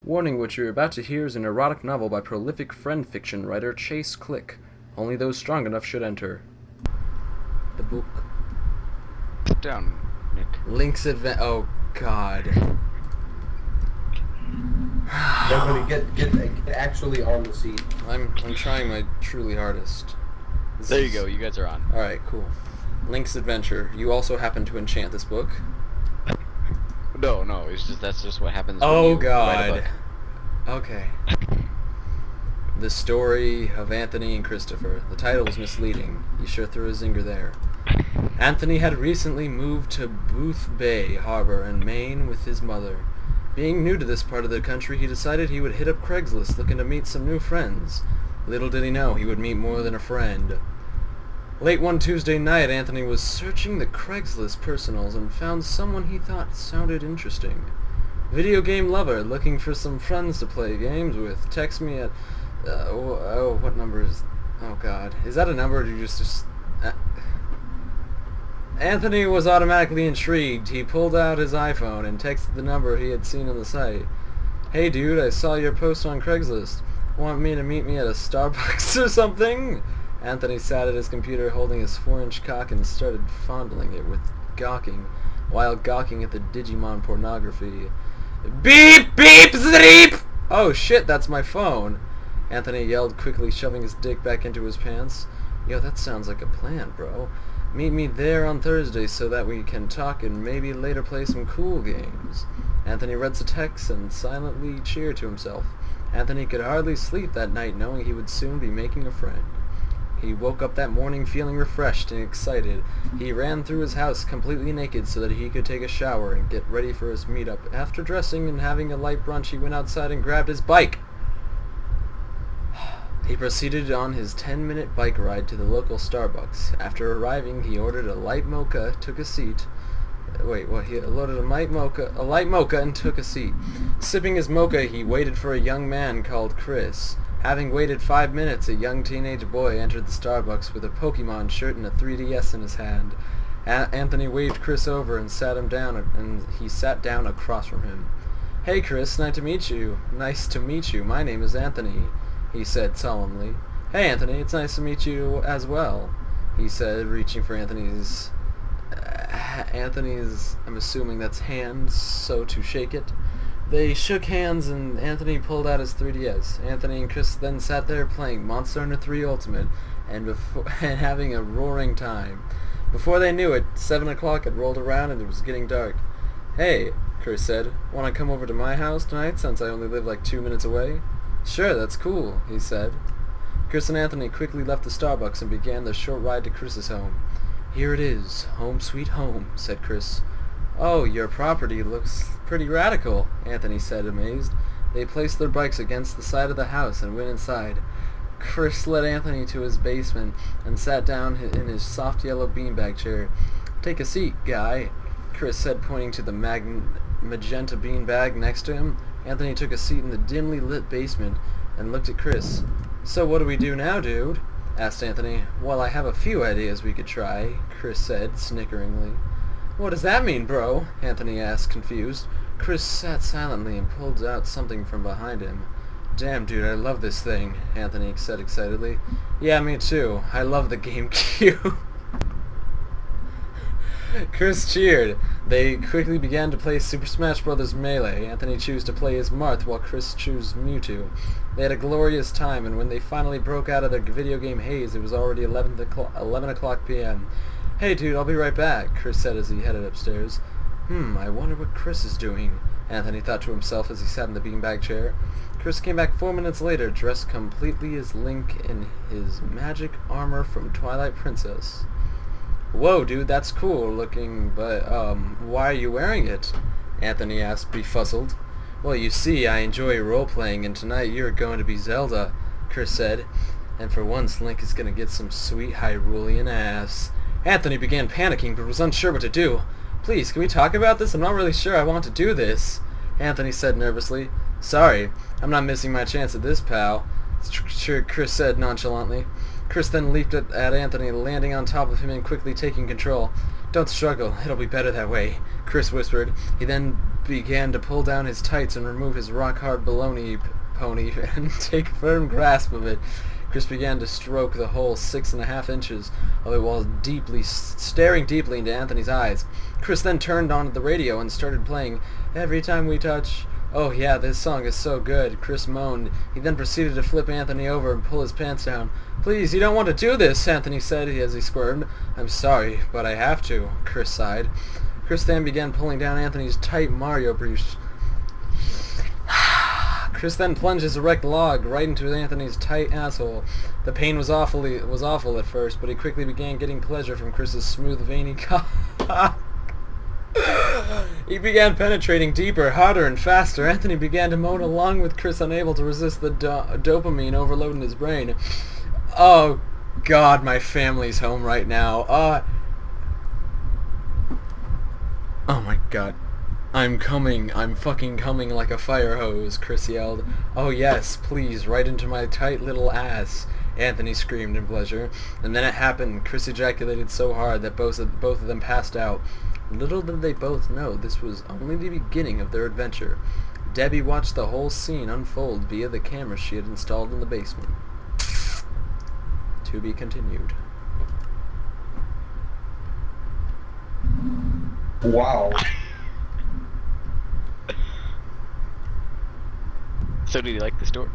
Warning, what you're about to hear is an erotic novel by prolific friend fiction writer Chase Clique. Only those strong enough should enter. The book. Sit down, Nick. Link's Advent. Oh, God. Nobody get actually on the seat. I'm trying my truly hardest. There you go, you guys are on. Alright, cool. Link's Adventure. You also happen to enchant this book. No, it's just that's just what happens. Oh, when you God. write a book. Okay. The story of Anthony and Crastopher. The title was misleading. He sure threw a zinger there. Anthony had recently moved to Booth Bay Harbor in Maine with his mother. Being new to this part of the country, he decided he would hit up Craigslist looking to meet some new friends. Little did he know he would meet more than a friend. Late one Tuesday night, Anthony was searching the Craigslist personals and found someone he thought sounded interesting. Video game lover looking for some friends to play games with. Text me at... what number is... Oh, God. Is that a number or do you just Anthony was automatically intrigued. He pulled out his iPhone and texted the number he had seen on the site. Hey, dude, I saw your post on Craigslist. Want me to meet me at a Starbucks or something? Anthony sat at his computer holding his 4-inch cock and started fondling it while gawking at the Digimon pornography. Beep! Beep! Zreep! Oh shit, that's my phone! Anthony yelled quickly, shoving his dick back into his pants. Yo, that sounds like a plan, bro. Meet me there on Thursday so that we can talk and maybe later play some cool games. Anthony read the text and silently cheered to himself. Anthony could hardly sleep that night knowing he would soon be making a friend. He woke up that morning feeling refreshed and excited. He ran through his house completely naked so that he could take a shower and get ready for his meetup. After dressing and having a light brunch, he went outside and grabbed his bike. He proceeded on his 10-minute bike ride to the local Starbucks. After arriving, he ordered a light mocha, took a seat. He loaded a light mocha and took a seat. Sipping his mocha, he waited for a young man called Chris. Having waited 5 minutes, a young teenage boy entered the Starbucks with a Pokemon shirt and a 3DS in his hand. Anthony waved Chris over and sat him down, and he sat down across from him. Hey Chris, nice to meet you. Nice to meet you. My name is Anthony, he said solemnly. Hey Anthony, it's nice to meet you as well, he said, reaching for Anthony's, I'm assuming that's hand, so to shake it. They shook hands and Anthony pulled out his 3DS. Anthony and Chris then sat there playing Monster Hunter 3 Ultimate and having a roaring time. Before they knew it, 7 o'clock had rolled around and it was getting dark. Hey, Chris said, want to come over to my house tonight since I only live like 2 minutes away? Sure, that's cool, he said. Chris and Anthony quickly left the Starbucks and began their short ride to Chris's home. Here it is, home sweet home, said Chris. Oh, your property looks pretty radical, Anthony said, amazed. They placed their bikes against the side of the house and went inside. Chris led Anthony to his basement and sat down in his soft yellow beanbag chair. Take a seat, guy, Chris said, pointing to the magenta beanbag next to him. Anthony took a seat in the dimly lit basement and looked at Chris. So what do we do now, dude? Asked Anthony. Well, I have a few ideas we could try, Chris said, snickeringly. What does that mean, bro? Anthony asked, confused. Chris sat silently and pulled out something from behind him. Damn, dude, I love this thing, Anthony said excitedly. Yeah, me too. I love the GameCube. Chris cheered. They quickly began to play Super Smash Bros. Melee. Anthony chose to play as Marth while Chris chose Mewtwo. They had a glorious time, and when they finally broke out of their video game haze, it was already 11 o'clock p.m. Hey dude, I'll be right back, Chris said as he headed upstairs. I wonder what Chris is doing, Anthony thought to himself as he sat in the beanbag chair. Chris came back 4 minutes later, dressed completely as Link in his magic armor from Twilight Princess. Whoa, dude, that's cool looking, but, why are you wearing it? Anthony asked, befuddled. Well, you see, I enjoy role-playing, and tonight you're going to be Zelda, Chris said. And for once, Link is going to get some sweet Hyrulean ass. Anthony began panicking, but was unsure what to do. Please, can we talk about this? I'm not really sure I want to do this, Anthony said nervously. Sorry, I'm not missing my chance at this, pal, Chris said nonchalantly. Chris then leaped at Anthony, landing on top of him and quickly taking control. Don't struggle. It'll be better that way, Chris whispered. He then began to pull down his tights and remove his rock-hard baloney pony and take a firm grasp of it. Chris began to stroke the whole 6.5 inches of it while staring deeply into Anthony's eyes. Chris then turned on the radio and started playing Every Time We Touch. Oh yeah, this song is so good, Chris moaned. He then proceeded to flip Anthony over and pull his pants down. Please, you don't want to do this, Anthony said as he squirmed. I'm sorry, but I have to, Chris sighed. Chris then began pulling down Anthony's tight Mario briefs. Chris then plunged his erect log right into Anthony's tight asshole. The pain was awful at first, but he quickly began getting pleasure from Chris's smooth, veiny cock. He began penetrating deeper, harder, and faster. Anthony began to moan along with Chris, unable to resist the dopamine overload in his brain. Oh, God, my family's home right now. Oh my God. I'm coming. I'm fucking coming like a fire hose, Chris yelled. Oh yes, please, right into my tight little ass, Anthony screamed in pleasure. And then it happened. Chris ejaculated so hard that both of them passed out. Little did they both know this was only the beginning of their adventure. Debbie watched the whole scene unfold via the camera she had installed in the basement. To be continued. Wow. So did you like the story?